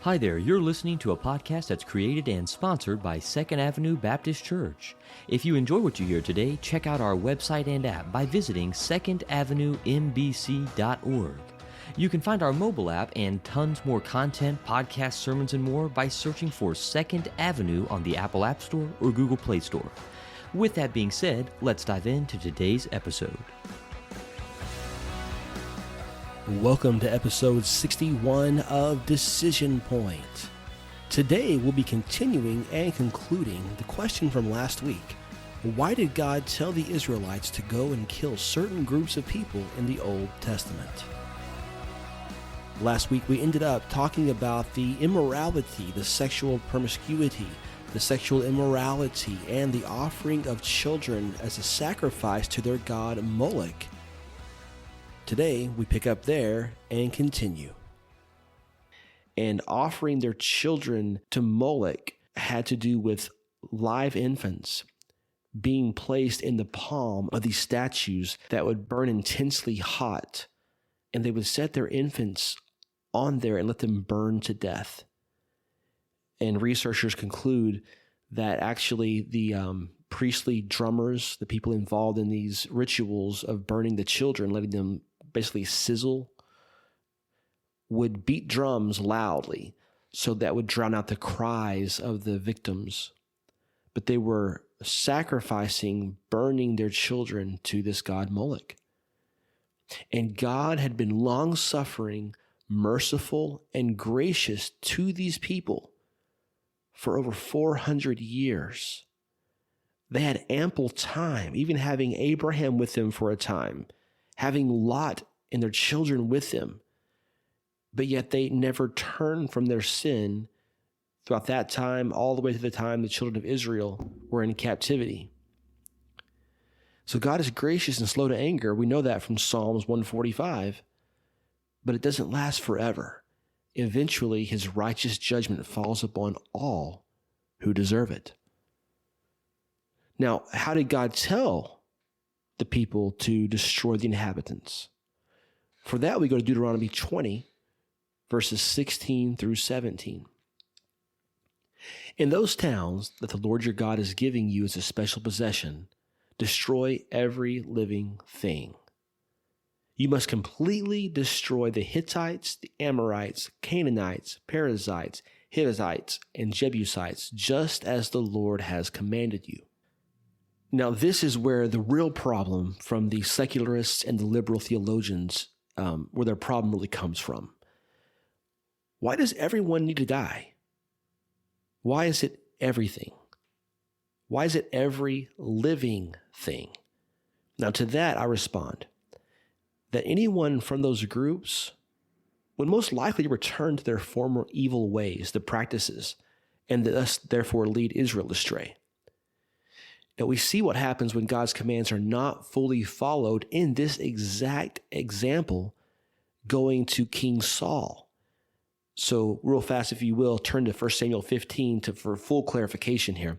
Hi there, you're listening to a podcast that's created and sponsored by Second Avenue Baptist Church. If you enjoy what you hear today, check out our website and app by visiting secondavenuembc.org. You can find our mobile app and tons more content, podcasts, sermons, and more by searching for Second Avenue on the Apple App Store or Google Play Store. With that being said, let's dive into today's episode. Welcome to episode 61 of Decision Point. Today we'll be continuing and concluding the question from last week. Why did God tell the Israelites to go and kill certain groups of people in the Old Testament? Last week we ended up talking about the immorality, the sexual promiscuity, the sexual immorality, and the offering of children as a sacrifice to their god Moloch. Today, we pick up there and continue. And offering their children to Moloch had to do with live infants being placed in the palm of these statues that would burn intensely hot. And they would set their infants on there and let them burn to death. And researchers conclude that actually the priestly drummers, the people involved in these rituals of burning the children, letting them basically sizzle, would beat drums loudly so that would drown out the cries of the victims. But they were sacrificing, burning their children to this god Moloch. And God had been long-suffering, merciful, and gracious to these people for over 400 years. They had ample time, even having Abraham with them for a time, having Lot and their children with them, but yet they never turned from their sin throughout that time, all the way to the time the children of Israel were in captivity. So God is gracious and slow to anger. We know that from Psalms 145, but it doesn't last forever. Eventually, his righteous judgment falls upon all who deserve it. Now, how did God tell the people to destroy the inhabitants? For that, we go to Deuteronomy 20, verses 16 through 17. In those towns that the Lord your God is giving you as a special possession, destroy every living thing. You must completely destroy the Hittites, the Amorites, Canaanites, Perizzites, Hivites, and Jebusites, just as the Lord has commanded you. Now, this is where the real problem from the secularists and the liberal theologians, where their problem really comes from. Why does everyone need to die? Why is it everything? Why is it every living thing? Now, to that I respond that anyone from those groups would most likely return to their former evil ways, the practices, and thus therefore lead Israel astray. Now, we see what happens when God's commands are not fully followed in this exact example going to King Saul. So real fast, if you will, turn to 1 Samuel 15 for full clarification here.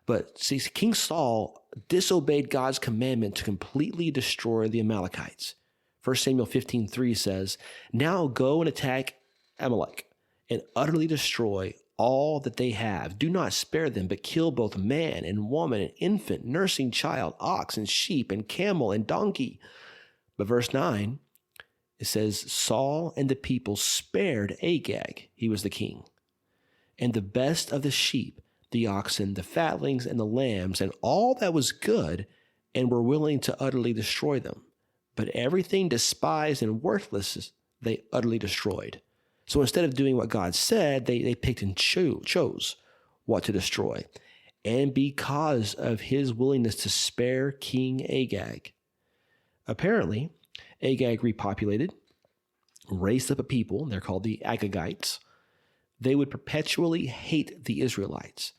But see, King Saul disobeyed God's commandment to completely destroy the Amalekites. 1 Samuel 15:3 says, "Now go and attack Amalek and utterly destroy all that they have. Do not spare them, but kill both man and woman and infant, nursing child, ox and sheep and camel and donkey." But verse 9, it says, "Saul and the people spared Agag," he was the king, "and the best of the sheep, the oxen, the fatlings, and the lambs, and all that was good, and were willing to utterly destroy them. But everything despised and worthless they utterly destroyed." So instead of doing what God said, they picked and chose what to destroy. And because of his willingness to spare King Agag, apparently Agag repopulated, raised up a people, they're called the Agagites. They would perpetually hate the Israelites.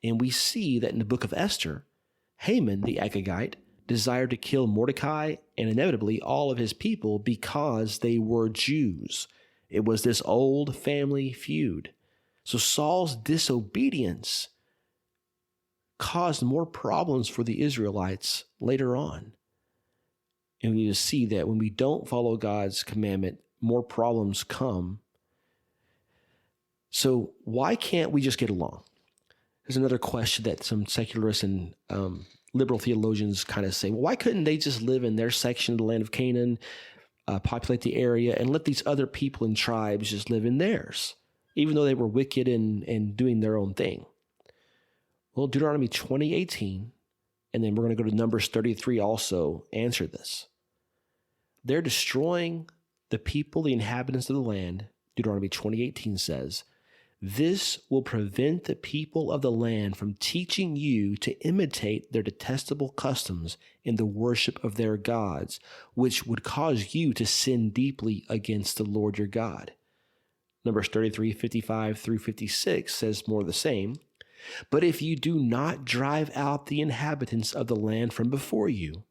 And we see that in the book of Esther, Haman, the Agagite, desired to kill Mordecai and inevitably all of his people because they were Jews. It was this old family feud. So Saul's disobedience caused more problems for the Israelites later on. And we just see that when we don't follow God's commandment, more problems come. So why can't we just get along? There's another question that some secularists and liberal theologians kind of say, well, why couldn't they just live in their section of the land of Canaan, populate the area, and let these other people and tribes just live in theirs, even though they were wicked and doing their own thing? Well, Deuteronomy 20:18, and then we're going to go to Numbers 33 also answer this. They're destroying the people, the inhabitants of the land. Deuteronomy 20:18 says, this will prevent the people of the land from teaching you to imitate their detestable customs in the worship of their gods, which would cause you to sin deeply against the Lord your God. Numbers 33:55 through 56 says more of the same. But if you do not drive out the inhabitants of the land from before you,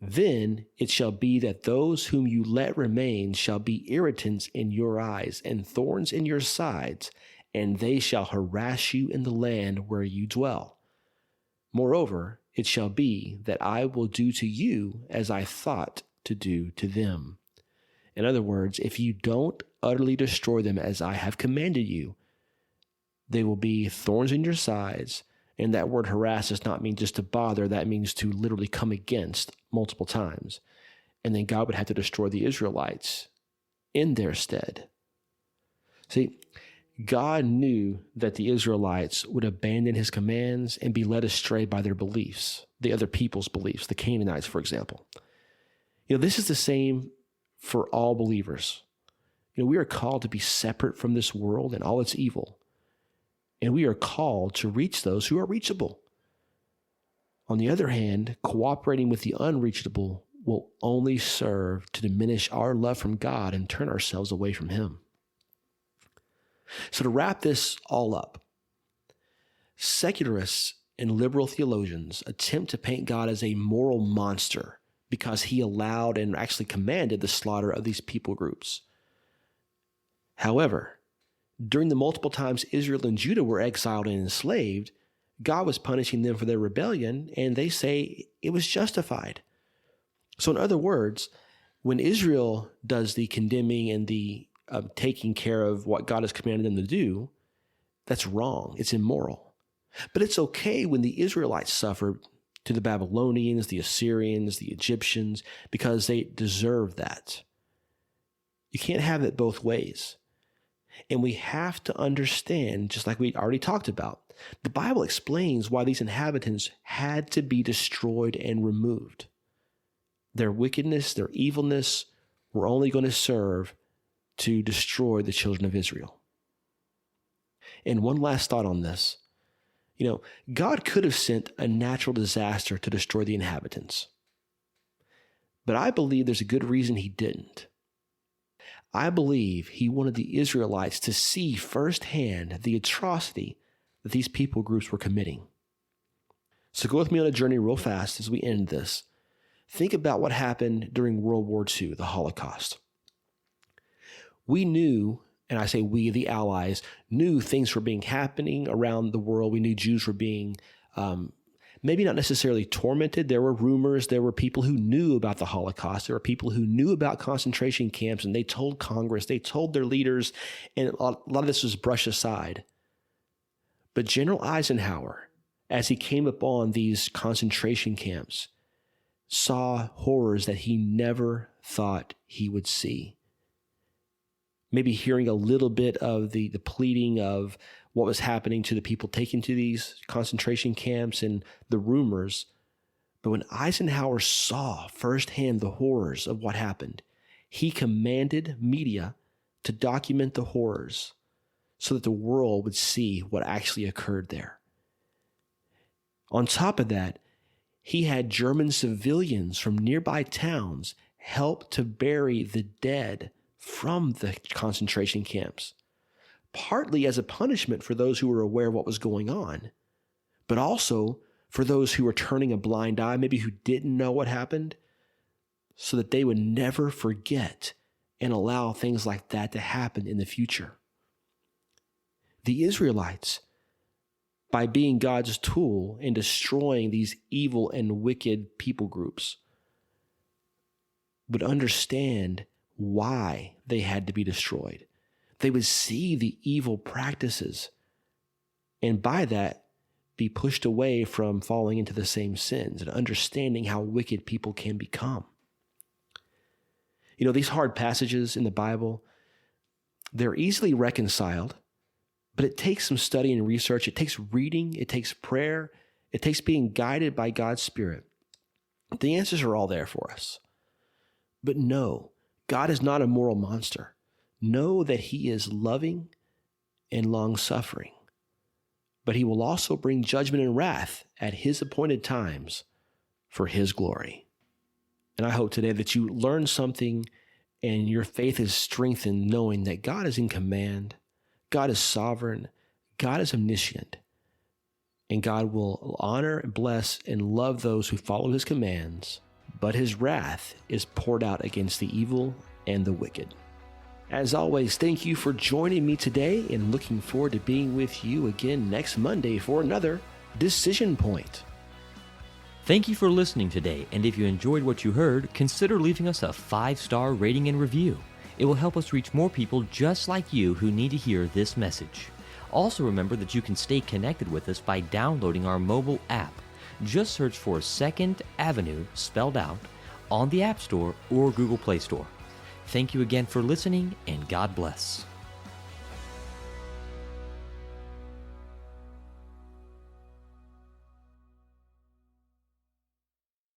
then it shall be that those whom you let remain shall be irritants in your eyes and thorns in your sides, and they shall harass you in the land where you dwell. Moreover, it shall be that I will do to you as I thought to do to them. In other words, if you don't utterly destroy them as I have commanded you, they will be thorns in your sides. And that word harass does not mean just to bother. That means to literally come against multiple times. And then God would have to destroy the Israelites in their stead. See, God knew that the Israelites would abandon his commands and be led astray by their beliefs, the other people's beliefs, the Canaanites, for example. This is the same for all believers. We are called to be separate from this world and all its evil. And we are called to reach those who are reachable. On the other hand, cooperating with the unreachable will only serve to diminish our love from God and turn ourselves away from him. So to wrap this all up, secularists and liberal theologians attempt to paint God as a moral monster because he allowed and actually commanded the slaughter of these people groups. However, during the multiple times Israel and Judah were exiled and enslaved, God was punishing them for their rebellion, and they say it was justified. So in other words, when Israel does the condemning and the taking care of what God has commanded them to do, that's wrong. It's immoral. But it's okay when the Israelites suffered to the Babylonians, the Assyrians, the Egyptians, because they deserve that. You can't have it both ways. And we have to understand, just like we already talked about, the Bible explains why these inhabitants had to be destroyed and removed. Their wickedness, their evilness were only going to serve to destroy the children of Israel. And one last thought on this. God could have sent a natural disaster to destroy the inhabitants. But I believe there's a good reason he didn't. I believe he wanted the Israelites to see firsthand the atrocity that these people groups were committing. So go with me on a journey real fast as we end this. Think about what happened during World War II, the Holocaust. We knew, and I say we, the Allies, knew things were happening around the world. We knew Jews were being maybe not necessarily tormented. There were rumors. There were people who knew about the Holocaust. There were people who knew about concentration camps, and they told Congress, they told their leaders, and a lot of this was brushed aside. But General Eisenhower, as he came upon these concentration camps, saw horrors that he never thought he would see. Maybe hearing a little bit of the pleading of what was happening to the people taken to these concentration camps and the rumors. But when Eisenhower saw firsthand the horrors of what happened, he commanded media to document the horrors so that the world would see what actually occurred there. On top of that, he had German civilians from nearby towns help to bury the dead from the concentration camps, partly as a punishment for those who were aware of what was going on, but also for those who were turning a blind eye, maybe who didn't know what happened, so that they would never forget and allow things like that to happen in the future. The Israelites, by being God's tool in destroying these evil and wicked people groups, would understand why they had to be destroyed. They would see the evil practices and by that be pushed away from falling into the same sins and understanding how wicked people can become. You know, these hard passages in the Bible, they're easily reconciled, but it takes some study and research. It takes reading. It takes prayer. It takes being guided by God's Spirit. The answers are all there for us. But no, God is not a moral monster. Know that he is loving and long-suffering. But he will also bring judgment and wrath at his appointed times for his glory. And I hope today that you learn something and your faith is strengthened knowing that God is in command, God is sovereign, God is omniscient, and God will honor, bless, and love those who follow his commands, but his wrath is poured out against the evil and the wicked. As always, thank you for joining me today and looking forward to being with you again next Monday for another Decision Point. Thank you for listening today, and if you enjoyed what you heard, consider leaving us a 5-star rating and review. It will help us reach more people just like you who need to hear this message. Also remember that you can stay connected with us by downloading our mobile app. Just search for Second Avenue spelled out on the App Store or Google Play Store. Thank you again for listening, and God bless.